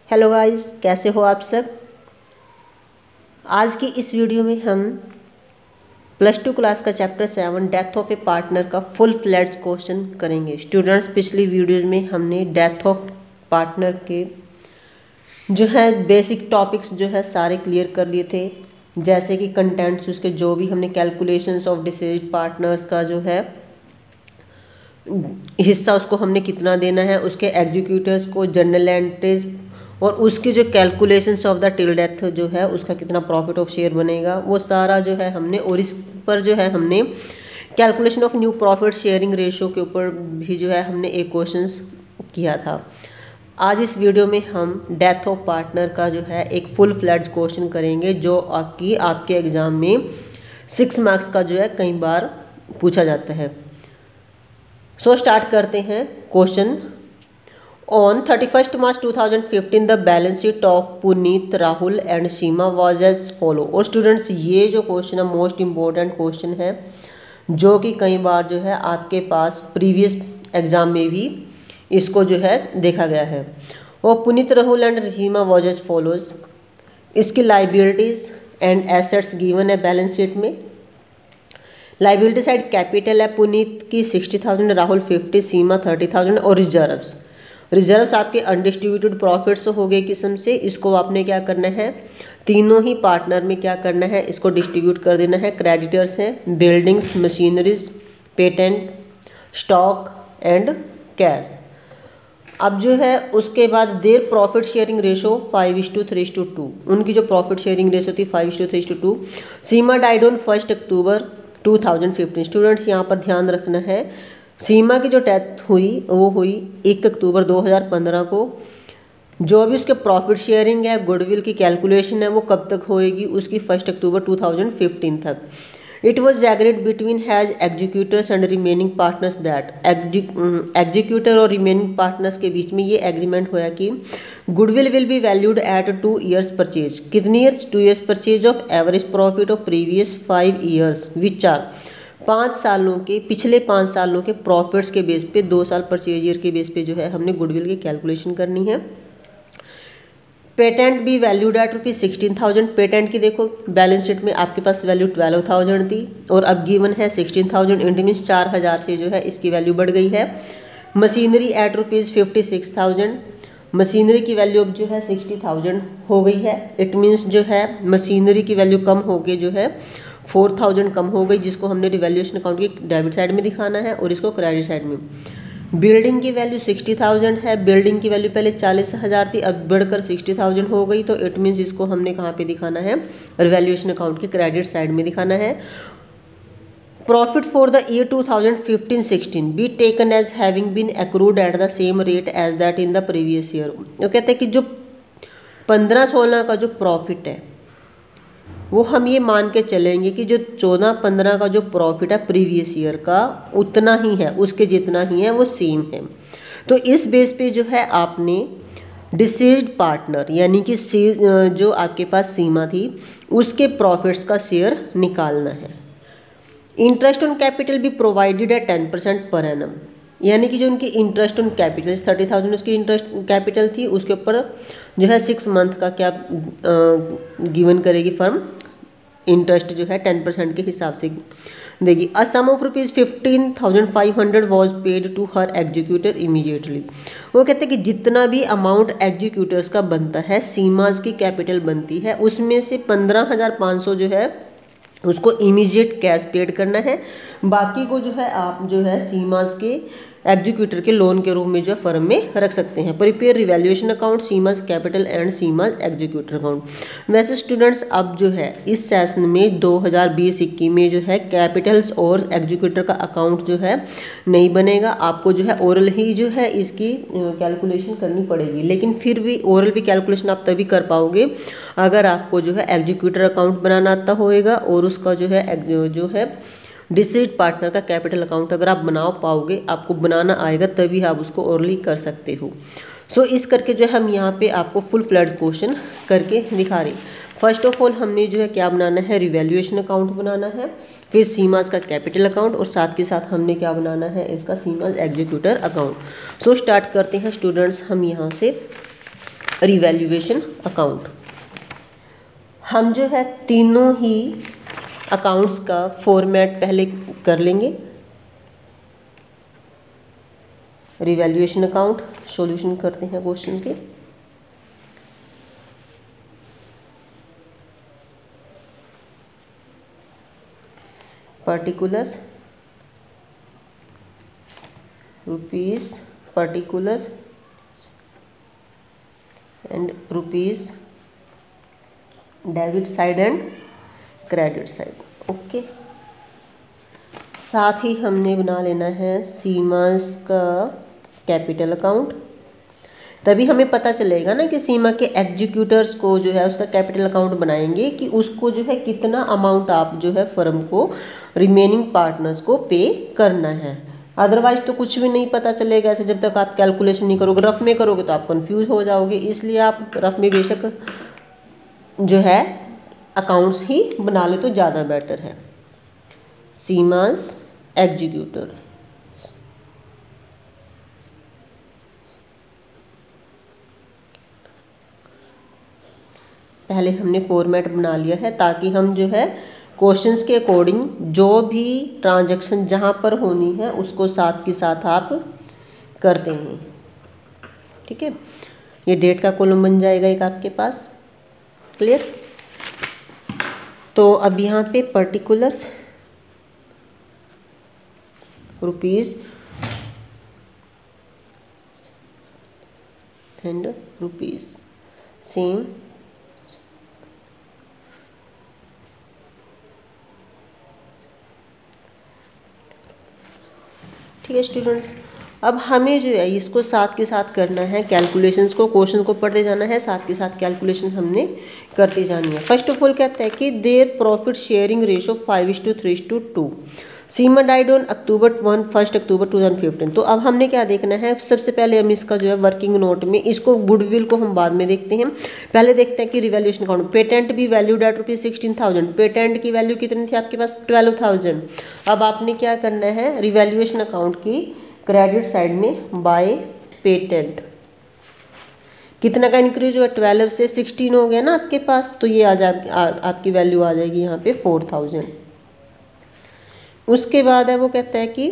Hello guys, कैसे हो आप सब। आज की इस वीडियो में हम +2 क्लास का chapter 7 death of A partner का फुल फ्लेड्ज क्वेश्चन करेंगे। स्टूडेंट्स, पिछली वीडियोज में हमने डेथ ऑफ पार्टनर के जो है बेसिक टॉपिक्स जो है सारे क्लियर कर लिए थे, जैसे कि कंटेंट्स उसके जो भी हमने कैलकुलेशंस ऑफ डिसीज्ड पार्टनर्स का जो है हिस्सा उसको हमने कितना देना है, उसके एग्जीक्यूटर्स को, जर्नल एंट्रीज और उसकी जो calculations of the till death जो है उसका कितना प्रॉफिट ऑफ शेयर बनेगा, वो सारा जो है हमने, और इस पर जो है हमने calculation of new profit sharing ratio के ऊपर भी जो है हमने एक क्वेश्चन किया था। आज इस वीडियो में हम डेथ ऑफ पार्टनर का जो है एक फुल फ्लैड्ज क्वेश्चन करेंगे, जो आपके एग्जाम में 6 मार्क्स का जो है कई बार पूछा जाता है। सो स्टार्ट करते हैं question. On 31st March 2015 the balance sheet of Puneet, Rahul and Seema was as follow. और स्टूडेंट्स, ये जो क्वेश्चन है मोस्ट इम्पोर्टेंट क्वेश्चन है, जो कि कई बार जो है आपके पास प्रीवियस एग्जाम में भी इसको जो है देखा गया है। और Puneet, Rahul and Seema was as follows. इसकी लाइबिलिटीज एंड एसेट्स गिवन है बैलेंस शीट में। लाइबिलिटी साइड कैपिटल है, पुनीत की 60,000, राहुल 50, सीमा 30,000। और रिजर्व्स आपके अनडिस्ट्रीब्यूटेड प्रॉफिट्स हो गए किस्म से। इसको आपने क्या करना है, तीनों ही पार्टनर में क्या करना है, इसको डिस्ट्रीब्यूट कर देना है। क्रेडिटर्स हैं buildings, machineries, patent, stock and cash. अब जो है उसके बाद देर प्रॉफिट शेयरिंग रेशो 5:3:2। उनकी जो प्रॉफिट शेयरिंग रेशो थी 5:3:2। सीमा डाइड ऑन 1 अक्टूबर 2015। स्टूडेंट्स, यहाँ पर ध्यान रखना है, सीमा की जो डेथ हुई वो हुई 1 अक्टूबर 2015 को। जो भी उसके प्रॉफिट शेयरिंग है, गुडविल की कैलकुलेशन है, वो कब तक होएगी, उसकी 1 अक्टूबर 2015 तक। It was agreed between his executors and remaining partners that executor और रिमेनिंग पार्टनर्स के बीच में ये एग्रीमेंट होया कि goodwill will be valued at 2 years purchase. कितनी years? 2 years purchase of average profit of previous 5 years which are 5 सालों के, पिछले 5 सालों के प्रॉफिट्स के बेस पे 2 साल परचेज ईयर के बेस पे जो है हमने गुडविल की कैलकुलेशन करनी है। पेटेंट भी वैल्यूड एट ₹16,000। पेटेंट की देखो बैलेंस शीट में आपके पास वैल्यू 12,000 थी और अब गिवन है 16,000, इंट मीन्स 4,000 से जो है इसकी वैल्यू बढ़ गई है। Machinery at ₹56,000। मशीनरी की वैल्यू अब जो है 60,000 हो गई है। इट मीन्स जो है मशीनरी की वैल्यू कम हो गई, जो है 4,000 कम हो गई, जिसको हमने रिवैल्यूएशन अकाउंट की डेबिट साइड में दिखाना है और इसको क्रेडिट साइड में। बिल्डिंग की वैल्यू 60,000 है। बिल्डिंग की वैल्यू पहले 40,000 थी, अब बढ़कर 60,000 हो गई, तो इट मीन्स इसको हमने कहाँ पे दिखाना है, रिवैल्यूएशन अकाउंट की क्रेडिट साइड में दिखाना है। Profit for the year 2015-16 be taken as having been accrued at the same rate as that in the previous year. वो कहते हैं कि जो 15-16 का जो प्रॉफिट है वो हम ये मान के चलेंगे कि जो 14-15 का जो प्रॉफिट है प्रीवियस ईयर का उतना ही है, उसके जितना ही है, वो सेम है। तो इस बेस पे जो है आपने डिसीज्ड पार्टनर यानी कि जो आपके पास सीमा थी उसके प्रॉफिट्स का शेयर निकालना है। इंटरेस्ट ऑन कैपिटल भी प्रोवाइडेड है 10% पर एनम, यानी कि जो उनकी इंटरेस्ट ऑन कैपिटल 30,000 उसकी इंटरेस्ट कैपिटल थी, उसके ऊपर जो है 6 मंथ का क्या गिवन करेगी फर्म, इंटरेस्ट जो है 10% के हिसाब से देगी। A sum of ₹15,500 was paid to her executor immediately. वो कहते हैं कि जितना भी अमाउंट एग्जीक्यूटर्स का बनता है, सीमास की कैपिटल बनती है, उसमें से 15,500 जो है उसको इमीडिएट कैश पेड करना है। बाकी को जो है आप जो है सीमास के एग्जीक्यूटर के लोन के रूप में जो है फर्म में रख सकते हैं। Prepare revaluation account, Seema's capital and Seema's executor account. वैसे स्टूडेंट्स, अब जो है इस सेशन में 2020-21 में जो है कैपिटल्स और एग्जीक्यूटर का अकाउंट जो है नहीं बनेगा। आपको जो है ओरल ही जो है इसकी कैलकुलेशन करनी पड़ेगी, लेकिन फिर भी ओरल भी कैलकुलेशन आप तभी कर पाओगे अगर आपको जो है एग्जीक्यूटर अकाउंट बनाना आता होएगा और उसका जो है डिसीज्ड पार्टनर का कैपिटल अकाउंट अगर आप बना पाओगे, आपको बनाना आएगा, तभी आप उसको ओरली कर सकते हो। सो इस करके जो है हम यहाँ पे आपको फुल फ्लैड क्वेश्चन करके दिखा रहे। फर्स्ट ऑफ ऑल हमने जो है क्या बनाना है, रिवैल्यूएशन अकाउंट बनाना है, फिर सीमास का कैपिटल अकाउंट और साथ के साथ हमने क्या बनाना है, इसका सीमास एग्जीक्यूटर अकाउंट। सो स्टार्ट करते हैं स्टूडेंट्स हम यहाँ से। Revaluation account. हम जो है तीनों ही अकाउंट्स का फॉर्मेट पहले कर लेंगे। रिवैल्यूएशन अकाउंट, सॉल्यूशन करते हैं क्वेश्चन के। Particulars, rupees particulars and rupees debit side and credit side. Okay, साथ ही हमने बना लेना है सीमास का कैपिटल अकाउंट। तभी हमें पता चलेगा ना कि सीमा के एग्जीक्यूटर्स को जो है उसका कैपिटल अकाउंट बनाएंगे कि उसको जो है कितना अमाउंट आप जो है फर्म को रिमेनिंग पार्टनर्स को पे करना है। अदरवाइज तो कुछ भी नहीं पता चलेगा ऐसे, जब तक आप कैलकुलेशन नहीं करोगे, रफ में करोगे तो आप कंफ्यूज हो जाओगे। इसलिए आप रफ में बेशक जो है अकाउंट्स ही बना लो तो ज़्यादा बेटर है। सीमास एग्जीक्यूटर, पहले हमने फॉर्मेट बना लिया है ताकि हम जो है क्वेश्चंस के अकॉर्डिंग जो भी ट्रांजैक्शन जहाँ पर होनी है उसको साथ के साथ आप करते हैं। ठीक है, ये डेट का कॉलम बन जाएगा एक आपके पास। क्लियर? तो अब यहाँ पे particulars, rupees and rupees same, ठीक है स्टूडेंट्स। अब हमें जो है इसको साथ के साथ करना है, कैलकुलेशंस को, क्वेश्चन को पढ़ते जाना है, साथ के साथ कैलकुलेशन हमने करते जानी है। फर्स्ट ऑफ ऑल कहता है कि their profit sharing ratio 5:3:2। Seema died on October 1 October 2015। तो अब हमने क्या देखना है, सबसे पहले हम इसका जो है वर्किंग नोट में, इसको गुडविल को हम बाद में देखते हैं। पहले देखते हैं कि रिवैल्यूएशन अकाउंट, पेटेंट भी वैल्यूड एट ₹16,000। पेटेंट की वैल्यू कितनी थी आपके पास? 12,000। अब आपने क्या करना है, रिवैल्यूएशन अकाउंट की क्रेडिट साइड में बाय पेटेंट कितना का इंक्रीज हुआ, 12 से 16 हो गया ना आपके पास, तो ये आपकी वैल्यू आ जाएगी यहाँ पे 4,000। उसके बाद है वो कहता है कि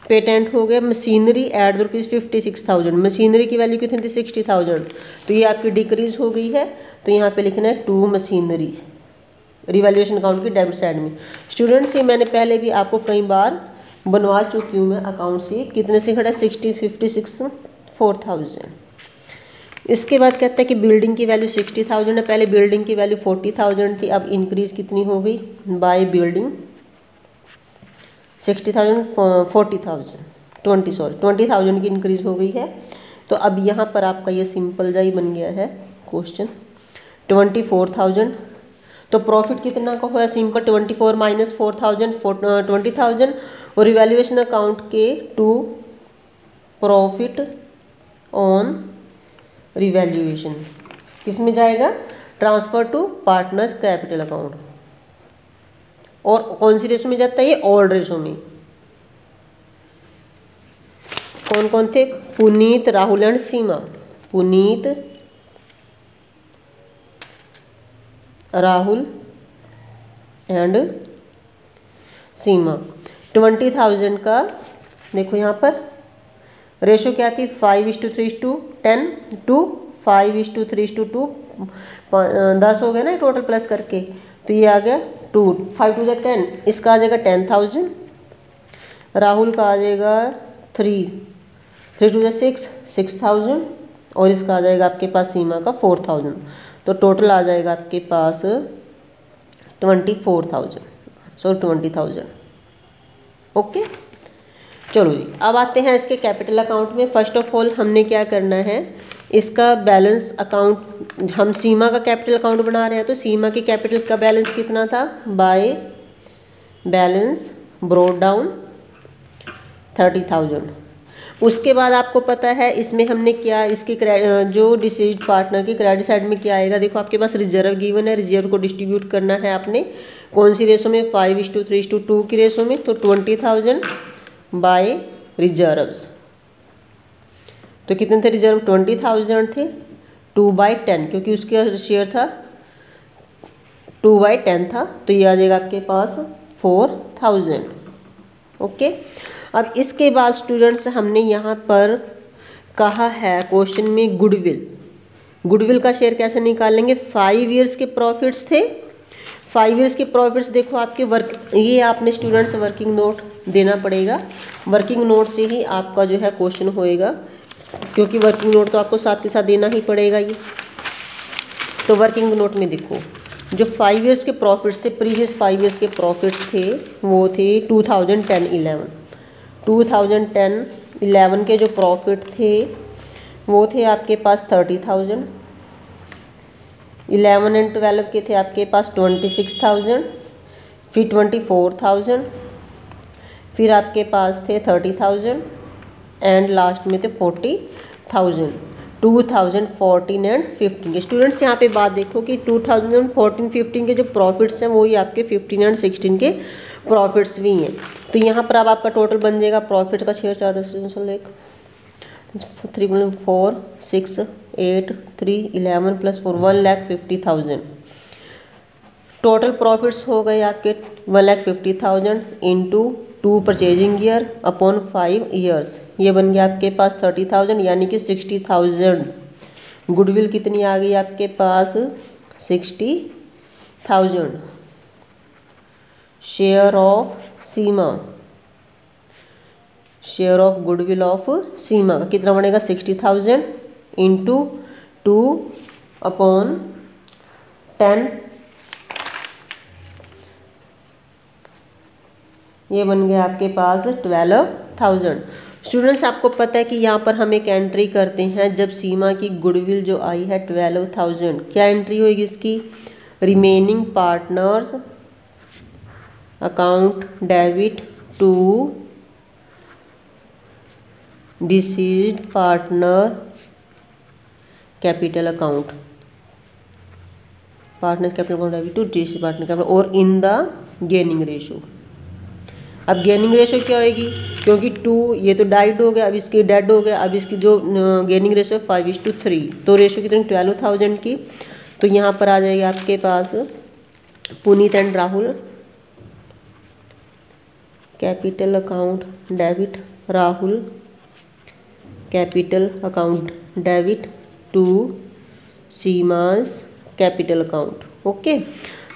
पेटेंट हो गया, मशीनरी एट ₹56,000। मशीनरी की वैल्यू कितनी थी? 60,000, तो ये आपकी डिक्रीज हो गई है। तो यहाँ पे लिखना है टू मशीनरी, रिवैल्यूएशन अकाउंट की डेबिट साइड में। स्टूडेंट्स ये मैंने पहले भी आपको कई बार बनवा चुकी हूँ मैं अकाउंट से। कितने से खड़ा? 60, 56, 4,000। इसके बाद कहता है कि बिल्डिंग की वैल्यू 60,000 है, पहले बिल्डिंग की वैल्यू 40,000 थी, अब इंक्रीज कितनी हो गई बाय बिल्डिंग 60,000 20,000 की इंक्रीज हो गई है। तो अब यहाँ पर आपका ये सिंपल जा ही बन गया है क्वेश्चन। 24,000, तो प्रॉफिट कितना का हुआ? Simple 24 minus 4,000 20,000। और रिवैल्यूएशन अकाउंट के टू प्रॉफिट ऑन रिवैल्यूएशन किस में जाएगा? Transfer to partners capital account. और कौन सी रेशो में जाता है ये? ऑड रेशो में। कौन कौन थे? पुनीत, राहुल एंड सीमा। पुनीत, राहुल एंड सीमा। 20,000 का देखो यहाँ पर रेशो क्या थी? 5:3:10 टू 5:3:2। 10 हो गया ना टोटल प्लस करके, तो ये आ गया 2, 5 2 10, इसका आ जाएगा 10,000। राहुल का आ जाएगा 3 2 6 6,000। और इसका आ जाएगा आपके पास सीमा का 4,000। तो टोटल आ जाएगा आपके पास 20,000। ओके, चलो जी अब आते हैं इसके कैपिटल अकाउंट में। फर्स्ट ऑफ ऑल हमने क्या करना है, इसका बैलेंस अकाउंट, हम सीमा का कैपिटल अकाउंट बना रहे हैं, तो सीमा के कैपिटल का बैलेंस कितना था? By balance brought down 30,000। उसके बाद आपको पता है इसमें हमने क्या, इसके जो डिसीज्ड पार्टनर की क्रेडिट साइड में क्या आएगा? देखो आपके पास रिजर्व गिवन है, रिजर्व को डिस्ट्रीब्यूट करना है आपने कौन सी रेशो में? 5:3:2 की रेशो में। तो 20,000 बाय रिजर्व्स, तो कितने थे रिजर्व? 20,000 थे। 2/10, क्योंकि उसका शेयर था 2/10 था, तो ये आ जाएगा आपके पास 4000। ओके, अब इसके बाद स्टूडेंट्स हमने यहाँ पर कहा है क्वेश्चन में गुडविल का शेयर कैसे निकालेंगे। 5 ईयर्स के प्रॉफिट्स थे, 5 ईयर्स के प्रॉफिट्स देखो आपके ये आपने स्टूडेंट्स वर्किंग नोट देना पड़ेगा, वर्किंग नोट से ही आपका जो है क्वेश्चन होएगा, क्योंकि वर्किंग नोट तो आपको साथ के साथ देना ही पड़ेगा ये। तो वर्किंग नोट में देखो जो 5 ईयर्स के प्रॉफिट्स थे, प्रीवियस 5 ईयर्स के प्रॉफिट्स थे वो थे 2010-11 के जो प्रॉफिट थे वो थे आपके पास 30,000, 11 और 12 के थे आपके पास 26,000, फिर 24,000, फिर आपके पास थे 30,000 एंड लास्ट में थे 40,000। 2014 एंड 15 के स्टूडेंट्स यहाँ पे बात देखो कि 2014-15 के जो प्रॉफिट्स हैं वही आपके 15 एंड 16 के प्रॉफिट्स भी हैं। तो यहाँ पर अब आपका टोटल बन जाएगा प्रॉफिट का शेयर 4 3 4 6 8 3 11 + 4 1,50,000। टोटल प्रॉफिट्स हो गए आपके 1,50,000 into 2 purchasing year upon 5 years, ये बन गया आपके पास 30,000 यानी कि 60,000। गुडविल कितनी आ गई आपके पास 60,000। Share of Seema, share of goodwill of Seema का कितना बनेगा 60,000 इंटू 2 अपॉन 10, ये बन गया आपके पास 12,000। स्टूडेंट्स आपको पता है कि यहाँ पर हम एक एंट्री करते हैं जब सीमा की गुडविल जो आई है 12,000, क्या एंट्री होगी इसकी, remaining partners account debit to deceased partner capital account, partners capital account debit to deceased partner capital और इन द गेनिंग रेशो। अब गेनिंग रेशो क्या होगी, क्योंकि 2 ये तो डाइड हो गया, अब इसकी डेड हो गया, अब इसकी जो गेनिंग रेशो है 5:3, तो रेशो कितनी 12,000 की। तो यहाँ पर आ जाएगा आपके पास Puneet and Rahul capital account debit, Rahul capital account debit to Seema's capital account. Okay,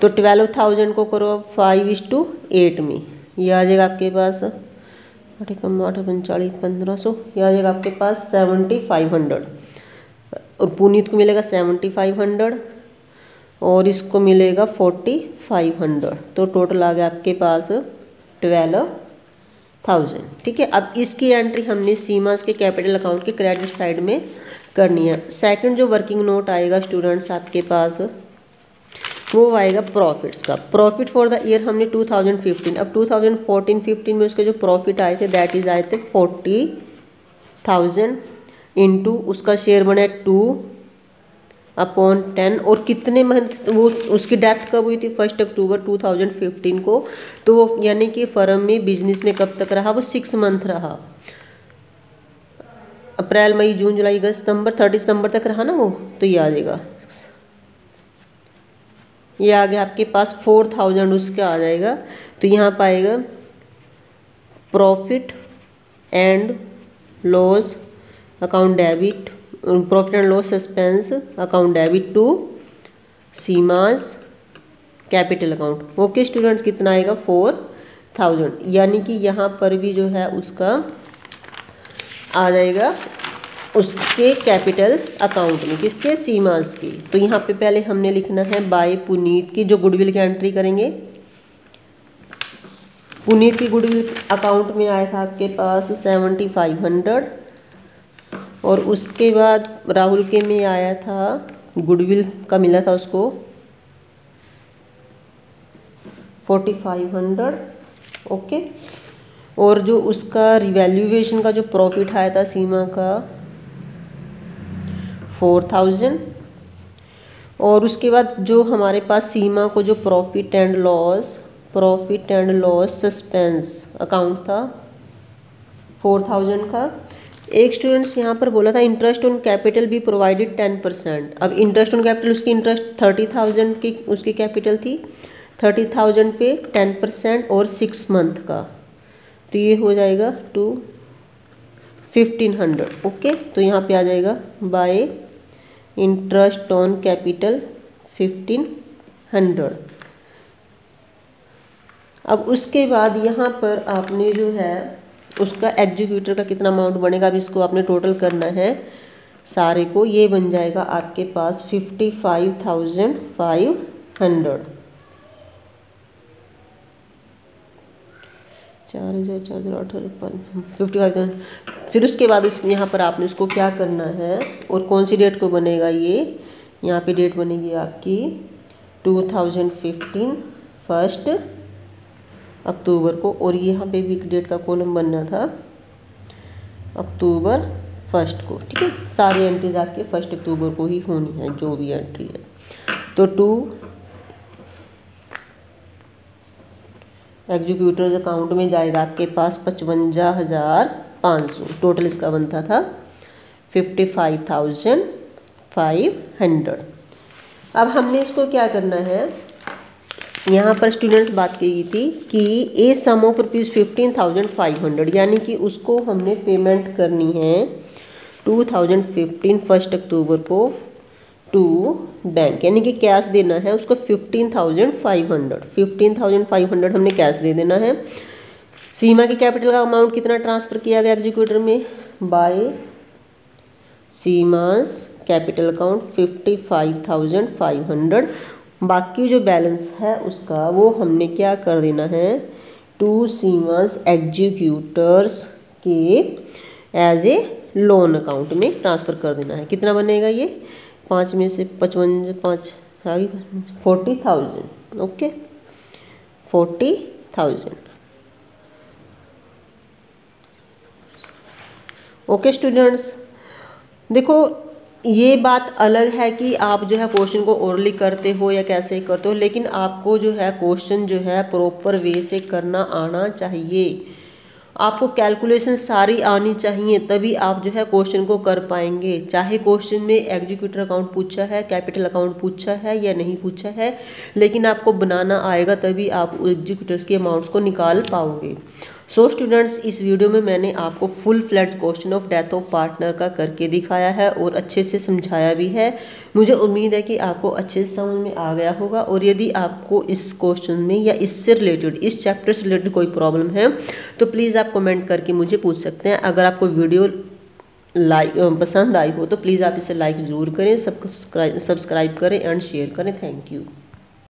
तो 12,000 को करो 5:8 में, ये आ जाएगा आपके पास 8 कम 8 45 1500, ये आ जाएगा आपके पास 7,500 और पुनीत को मिलेगा 7,500 और इसको मिलेगा 4,500, तो टोटल आ गया आपके पास 12,000। ठीक है, अब इसकी एंट्री हमने सीमास के कैपिटल अकाउंट के क्रेडिट साइड में करनी है। सेकंड जो वर्किंग नोट आएगा स्टूडेंट्स आपके पास वो आएगा प्रॉफिट्स का। प्रॉफिट फॉर द ईयर हमने 2015, अब 2014-15 में उसके जो प्रॉफिट आए थे दैट इज आए थे 40,000 इंटू उसका शेयर बना 2/10 और कितने मंथ वो उसकी डेथ कब हुई थी 1 अक्टूबर 2015 को, तो वो यानी कि फर्म में बिजनेस में कब तक रहा, वो 6 मंथ रहा, अप्रैल मई जून जुलाई अगस्त सितंबर 30 सितंबर तक रहा ना वो, तो ये आ जाएगा, ये आ गया आपके पास 4,000 उसका आ जाएगा। तो यहाँ पाएगा profit and loss account debit, profit and loss suspense account debit to Seema's capital account. Okay students, कितना आएगा 4,000, यानी कि यहाँ पर भी जो है उसका आ जाएगा उसके कैपिटल अकाउंट में, किसके सीमास की। तो यहाँ पे पहले हमने लिखना है बाय पुनीत की जो गुडविल की एंट्री करेंगे। पुनीत की गुडविल अकाउंट में आया था आपके पास 7,500 और उसके बाद राहुल के में आया था गुडविल का मिला था उसको 4,500। ओके, और जो उसका रिवैल्यूएशन का जो प्रॉफिट आया था सीमा का 4,000 और उसके बाद जो हमारे पास सीमा को जो profit and loss suspense account था 4,000 का, एक स्टूडेंट्स यहाँ पर बोला था इंटरेस्ट ऑन कैपिटल भी प्रोवाइडेड 10%। अब इंटरेस्ट ऑन कैपिटल उसकी इंटरेस्ट 30,000 की उसकी कैपिटल थी, 30,000 पे 10% और 6 मंथ का, तो ये हो जाएगा 1500। ओके, तो यहाँ पे आ जाएगा बाय इंटरेस्ट ऑन कैपिटल 1500। अब उसके बाद यहाँ पर आपने जो है उसका एग्जीक्यूटर का कितना अमाउंट बनेगा, अब इसको आपने टोटल करना है सारे को, ये बन जाएगा आपके पास 55,500। 55,000। फिर उसके बाद इस यहाँ पर आपने इसको क्या करना है और कौन सी डेट को बनेगा, ये यहाँ पे डेट बनेगी आपकी 2015 1 अक्टूबर को, और यहाँ पे भी एक डेट का कॉलम बनना था अक्टूबर 1 को। ठीक है, सारी एंट्रीज आपके 1 अक्टूबर को ही होनी है, जो भी एंट्री है। तो 2 एग्जीक्यूटर्स अकाउंट में जाएगा आपके पास 55,500। टोटल इसका बनता था 55,500। अब हमने इसको क्या करना है, यहाँ पर स्टूडेंट्स बात की थी कि ए सम ऑफ ₹15,500, यानी कि उसको हमने पेमेंट करनी है 2015 1 अक्टूबर को टू बैंक, यानी कि कैश देना है उसको 15,500 हमने कैश दे देना है। सीमा के कैपिटल का अमाउंट कितना ट्रांसफ़र किया गया एग्जीक्यूटर में, बाय सीमास कैपिटल अकाउंट 55,500। बाकी जो बैलेंस है उसका वो हमने क्या कर देना है, टू सीमास एग्जीक्यूटर्स के एज ए लोन अकाउंट में ट्रांसफ़र कर देना है। कितना बनेगा ये, 5 में से 55 5 40,000। ओके, 40,000। ओके स्टूडेंट्स, देखो ये बात अलग है कि आप जो है क्वेश्चन को ओरली करते हो या कैसे करते हो, लेकिन आपको जो है क्वेश्चन जो है प्रॉपर वे से करना आना चाहिए। आपको कैलकुलेशन सारी आनी चाहिए, तभी आप जो है क्वेश्चन को कर पाएंगे। चाहे क्वेश्चन में एग्जीक्यूटर अकाउंट पूछा है, कैपिटल अकाउंट पूछा है या नहीं पूछा है, लेकिन आपको बनाना आएगा तभी आप एग्जीक्यूटर्स के अमाउंट्स को निकाल पाओगे। सो स्टूडेंट्स, इस वीडियो में मैंने आपको full fledged question of death of partner का करके दिखाया है और अच्छे से समझाया भी है। मुझे उम्मीद है कि आपको अच्छे से समझ में आ गया होगा, और यदि आपको इस क्वेश्चन में या इससे रिलेटेड, इस चैप्टर से रिलेटेड कोई प्रॉब्लम है तो प्लीज़ आप कमेंट करके मुझे पूछ सकते हैं। अगर आपको वीडियो पसंद आई हो तो प्लीज़ आप इसे लाइक ज़रूर करें, सब्सक्राइब करें एंड शेयर करें। Thank you.